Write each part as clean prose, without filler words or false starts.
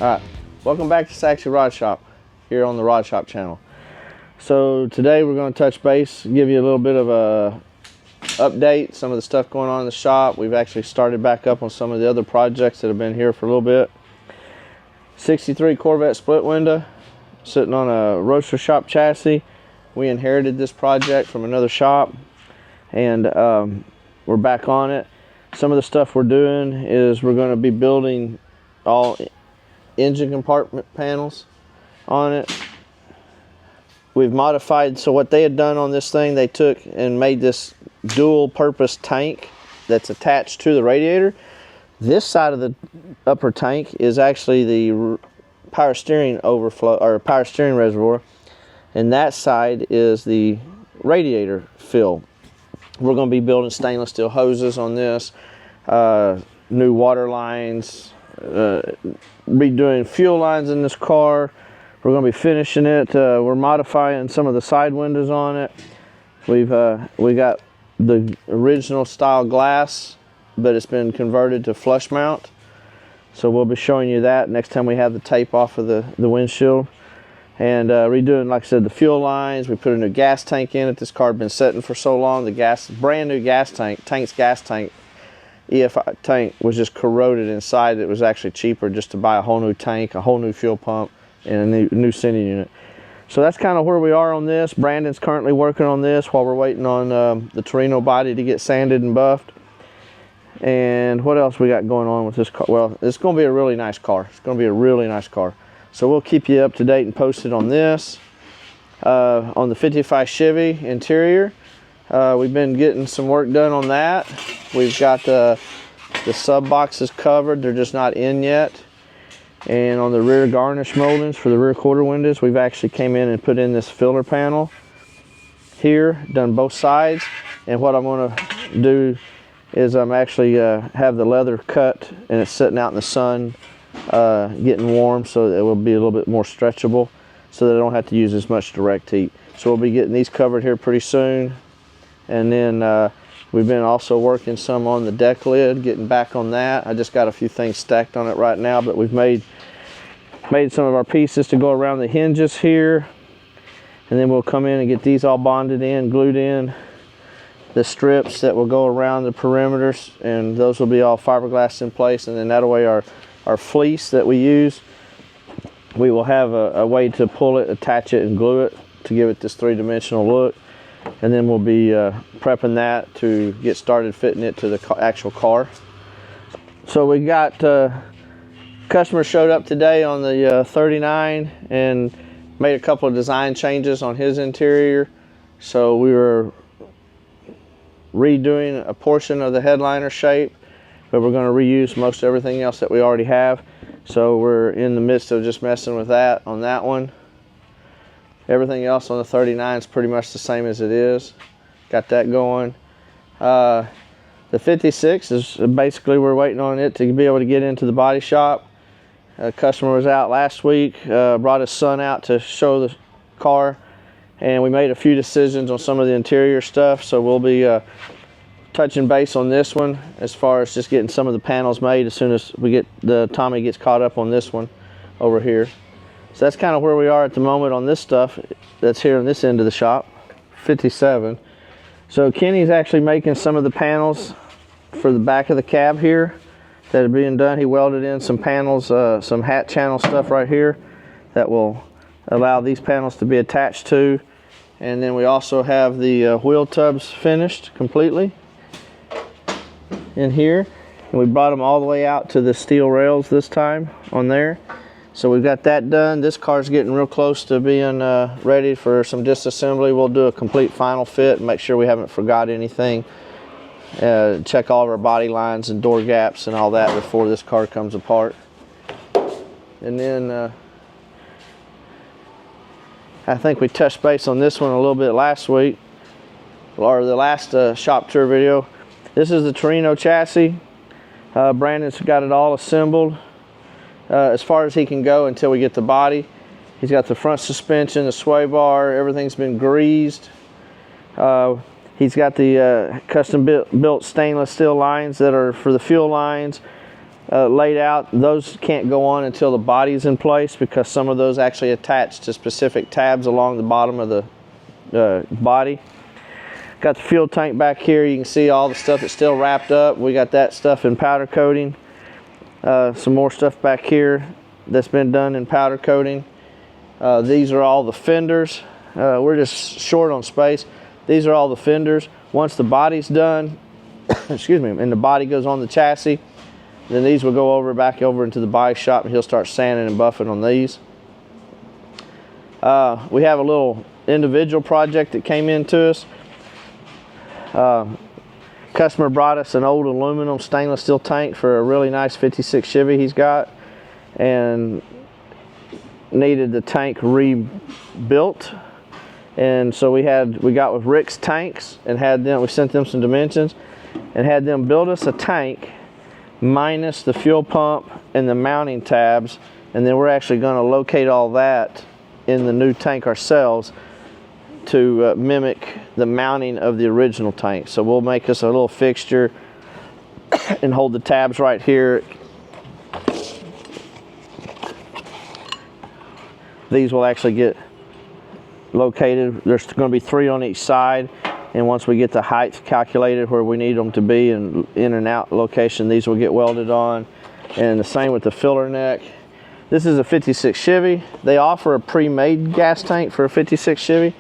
Alright, welcome back to Saxy Rod Shop here on the Rod Shop channel. So today we're going to touch base, give you a little bit of a update, some of the stuff going on in the shop. We've actually started back up on some of the other projects that have been here for a little bit. 63 Corvette split window, sitting on a roadster shop chassis. We inherited this project from another shop, and we're back on it. Some of the stuff we're doing is we're going to be building all engine compartment panels on it. We've modified, so what they had done on this thing, they took and made this dual purpose tank that's attached to the radiator. This side of the upper tank is actually the power steering overflow, or power steering reservoir, and that side is the radiator fill. We're going to be building stainless steel hoses on this, new water lines, redoing fuel lines in this car. We're going to be finishing it. We're modifying some of the side windows on it. We got the original style glass, but it's been converted to flush mount. So we'll be showing you that next time we have the tape off of the windshield. And redoing, like I said, the fuel lines. We put a new gas tank in it. This car had been sitting for so long. The brand new gas tank, gas tank, EFI tank was just corroded inside. It was actually cheaper just to buy a whole new tank, a whole new fuel pump, and a new sending unit. So that's kind of where we are on this. Brandon's currently working on this while we're waiting on the Torino body to get sanded and buffed. And what else we got going on with this car? Well, it's going to be a really nice car. It's going to be a really nice car. So we'll keep you up to date and posted on this. On the 55 Chevy interior, we've been getting some work done on that. We've got the sub boxes covered. They're just not in yet. And on the rear garnish moldings for the rear quarter windows, we've actually came in and put in this filler panel here, done both sides. And what I'm going to do is I'm actually have the leather cut, and it's sitting out in the sun, getting warm, so it will be a little bit more stretchable, so that I don't have to use as much direct heat. So we'll be getting these covered here pretty soon. And then we've been also working some on the deck lid, getting back on that. I just got a few things stacked on it right now, but we've made some of our pieces to go around the hinges here, and then we'll come in and get these all bonded in, glued in. The strips that will go around the perimeters, and those will be all fiberglass in place. And then that way our fleece that we use, we will have a way to pull it, attach it, and glue it to give it this three-dimensional look. And then we'll be prepping that to get started fitting it to the actual car. So we got customer showed up today on the 39 and made a couple of design changes on his interior. So we were redoing a portion of the headliner shape, but we're going to reuse most everything else that we already have. So we're in the midst of just messing with that on that one. Everything else on the 39 is pretty much the same as it is. Got that going. The 56 is basically, we're waiting on it to be able to get into the body shop. A customer was out last week, brought his son out to show the car, and we made a few decisions on some of the interior stuff. So we'll be touching base on this one as far as just getting some of the panels made as soon as Tommy gets caught up on this one over here. So that's kind of where we are at the moment on this stuff that's here on this end of the shop, 57. So Kenny's actually making some of the panels for the back of the cab here that are being done. He welded in some panels, some hat channel stuff right here that will allow these panels to be attached to. And then we also have the wheel tubs finished completely in here. And we brought them all the way out to the steel rails this time on there. So we've got that done. This car's getting real close to being ready for some disassembly. We'll do a complete final fit and make sure we haven't forgot anything. Check all of our body lines and door gaps and all that before this car comes apart. And then I think we touched base on this one a little bit last week, or the last shop tour video. This is the Torino chassis. Brandon's got it all assembled. As far as he can go until we get the body. He's got the front suspension, the sway bar, everything's been greased. He's got the custom built stainless steel lines that are for the fuel lines. laid out. Those can't go on until the body's in place, because some of those actually attach to specific tabs along the bottom of the body. Got the fuel tank back here. You can see all the stuff that's still wrapped up. We got that stuff in powder coating. Some more stuff back here that's been done in powder coating. These are all the fenders. We're just short on space. These are all the fenders. Once the body's done, excuse me, and the body goes on the chassis, then these will go back over into the body shop, and he'll start sanding and buffing on these. We have a little individual project that came into us. Customer brought us an old aluminum stainless steel tank for a really nice 56 Chevy he's got, and needed the tank rebuilt. And so we got with Rick's Tanks and we sent them some dimensions and had them build us a tank minus the fuel pump and the mounting tabs, and then we're actually going to locate all that in the new tank ourselves to mimic the mounting of the original tank. So we'll make us a little fixture and hold the tabs right here. These will actually get located. There's going to be 3 on each side, and once we get the height calculated where we need them to be and in and out location, these will get welded on. And the same with the filler neck. This is a 56 Chevy. They offer a pre-made gas tank for a 56 Chevy,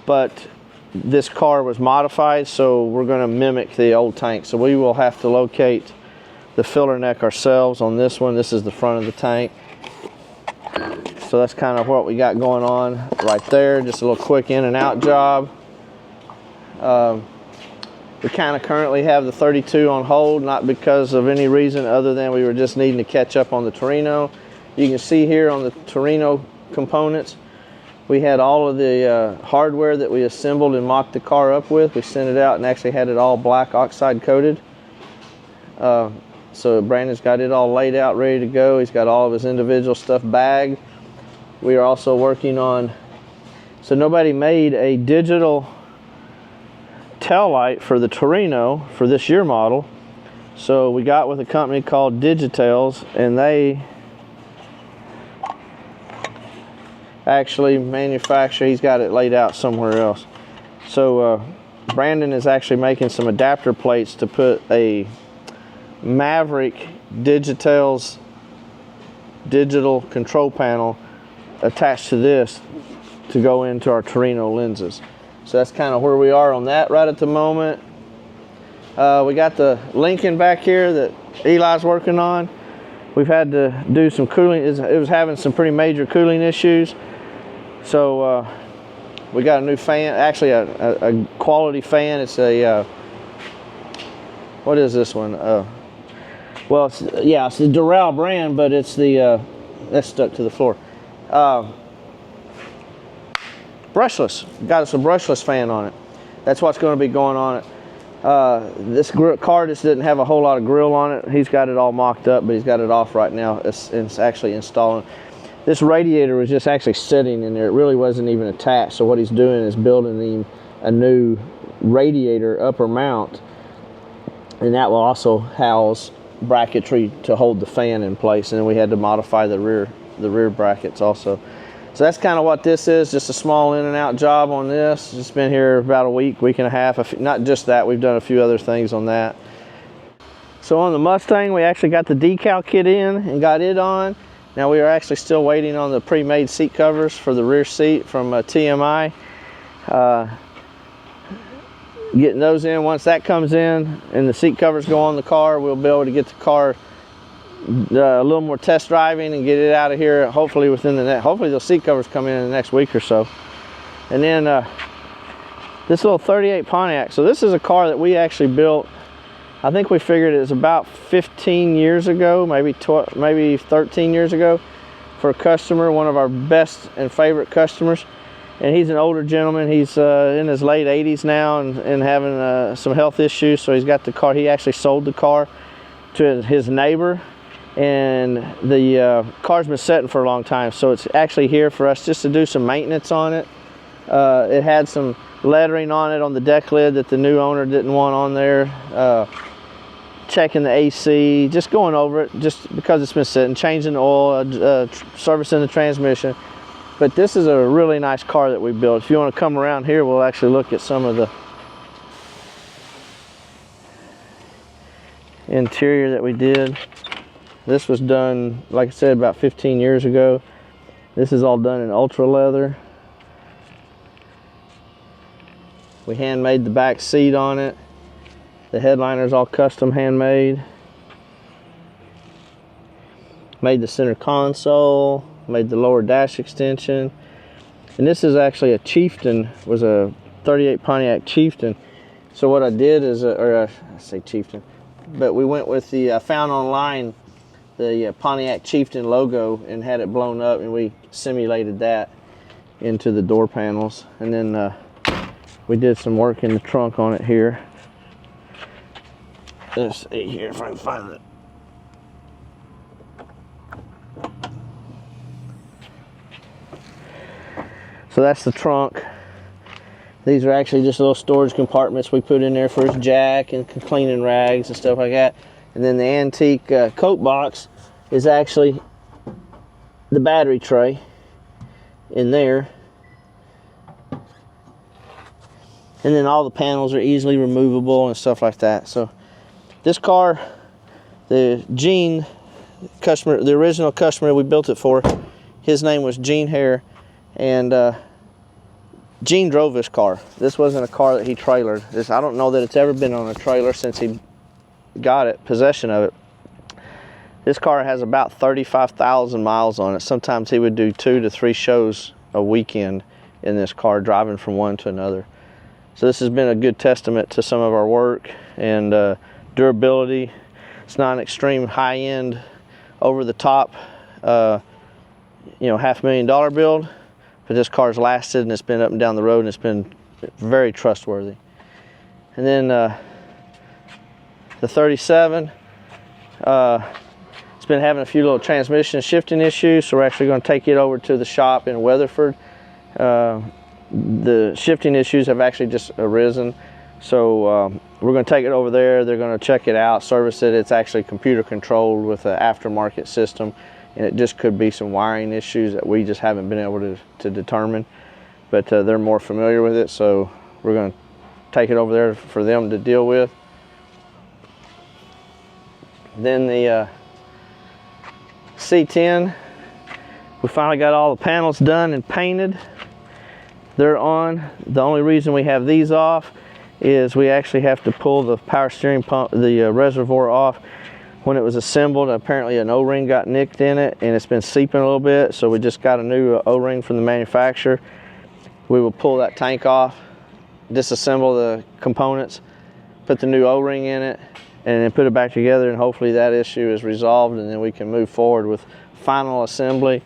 but this car was modified, so we're going to mimic the old tank. So we will have to locate the filler neck ourselves on this one. This is the front of the tank. So that's kind of what we got going on right there. Just a little quick in and out job. We kind of currently have the 32 on hold, not because of any reason other than we were just needing to catch up on the Torino. You can see here on the Torino components, we had all of the hardware that we assembled and mocked the car up with. We sent it out and actually had it all black oxide coated. So Brandon's got it all laid out, ready to go. He's got all of his individual stuff bagged. We are also working on, so nobody made a digital tail light for the Torino for this year model. So we got with a company called Digitails, and they actually manufacture, he's got it laid out somewhere else. So Brandon is actually making some adapter plates to put a Maverick Digitails digital control panel attached to this to go into our Torino lenses. So that's kind of where we are on that right at the moment. We got the Lincoln back here that Eli's working on. We've had to do some cooling. It was having some pretty major cooling issues. So we got a new fan, actually a quality fan. It's a, what is this one? Well, it's the Doral brand, but it's the, that's stuck to the floor. Brushless. Got us a brushless fan on it. That's what's going to be going on it. This car just didn't have a whole lot of grill on it. He's got it all mocked up, but he's got it off right now. It's actually installing. This radiator was just actually sitting in there. It really wasn't even attached. So what he's doing is building him a new radiator upper mount, and that will also house bracketry to hold the fan in place. And then we had to modify the rear brackets also. So that's kind of what this is, just a small in and out job on this. It's been here about a week and a half. Not just that, we've done a few other things on that. So on the Mustang, we actually got the decal kit in and got it on. Now we are actually still waiting on the pre-made seat covers for the rear seat from TMI. Getting those in. Once that comes in and the seat covers go on the car, we'll be able to get the car a little more test driving and get it out of here. Hopefully within the next, hopefully those seat covers come in the next week or so. And then this little 38 Pontiac. So this is a car that we actually built. I think we figured it was about 15 years ago, maybe 13 years ago, for a customer, one of our best and favorite customers. And he's an older gentleman. He's in his late 80s now and having some health issues. So he's got the car. He actually sold the car to his neighbor, and the car's been sitting for a long time. So it's actually here for us just to do some maintenance on it. It had some lettering on it on the deck lid that the new owner didn't want on there. checking the AC, just going over it, just because it's been sitting, changing the oil, servicing the transmission. But this is a really nice car that we built. If you want to come around here, we'll actually look at some of the interior that we did. This was done, like I said, about 15 years ago. This is all done in ultra leather. We handmade the back seat on it. The headliner's all custom handmade. Made the center console, made the lower dash extension. And this is actually a Chieftain, was a 38 Pontiac Chieftain. So what I did is, I say Chieftain, but we went with the, I found online the Pontiac Chieftain logo and had it blown up, and we simulated that into the door panels. And then we did some work in the trunk on it here. Let's see here if I can find it. So that's the trunk. These are actually just little storage compartments we put in there for his jack and cleaning rags and stuff like that. And then the antique coat box is actually the battery tray in there. And then all the panels are easily removable and stuff like that. So this car, the Gene customer, the original customer we built it for, his name was Gene Hare, and Gene drove this car. This wasn't a car that he trailered. I don't know that it's ever been on a trailer since he got it, possession of it. This car has about 35,000 miles on it. Sometimes he would do 2 to 3 shows a weekend in this car, driving from one to another. So this has been a good testament to some of our work and durability. It's not an extreme high-end, over-the-top, $500,000 build, but this car's lasted and it's been up and down the road and it's been very trustworthy. And then the 37, it's been having a few little transmission shifting issues, so we're actually going to take it over to the shop in Weatherford. The shifting issues have actually just arisen, so we're going to take it over there. They're going to check it out, service it. It's actually computer controlled with an aftermarket system, and it just could be some wiring issues that we just haven't been able to determine, but they're more familiar with it, so we're going to take it over there for them to deal with. Then the C10, we finally got all the panels done and painted. They're on. The only reason we have these off is we actually have to pull the power steering pump, the reservoir off. When it was assembled, apparently an O-ring got nicked in it and it's been seeping a little bit, so we just got a new O-ring from the manufacturer. We will pull that tank off, disassemble the components, put the new O-ring in it, and then put it back together, and hopefully that issue is resolved, and then we can move forward with final assembly,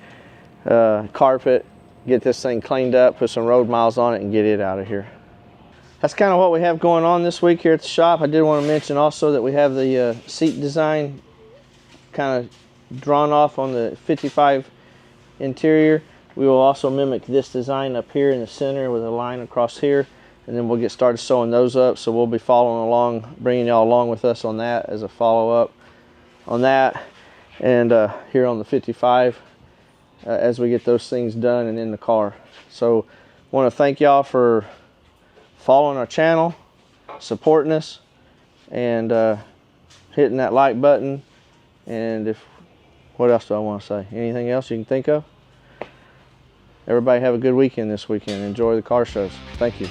carpet, get this thing cleaned up, put some road miles on it, and get it out of here. That's kind of what we have going on this week here at the shop. I did want to mention also that we have the seat design kind of drawn off on the 55 interior. We will also mimic this design up here in the center with a line across here, and then we'll get started sewing those up. So we'll be following along, bringing y'all along with us on that as a follow-up on that, and here on the 55 as we get those things done and in the car. So I want to thank y'all for following our channel, supporting us, and hitting that like button. And what else do I want to say? Anything else you can think of? Everybody have a good weekend this weekend. Enjoy the car shows. Thank you.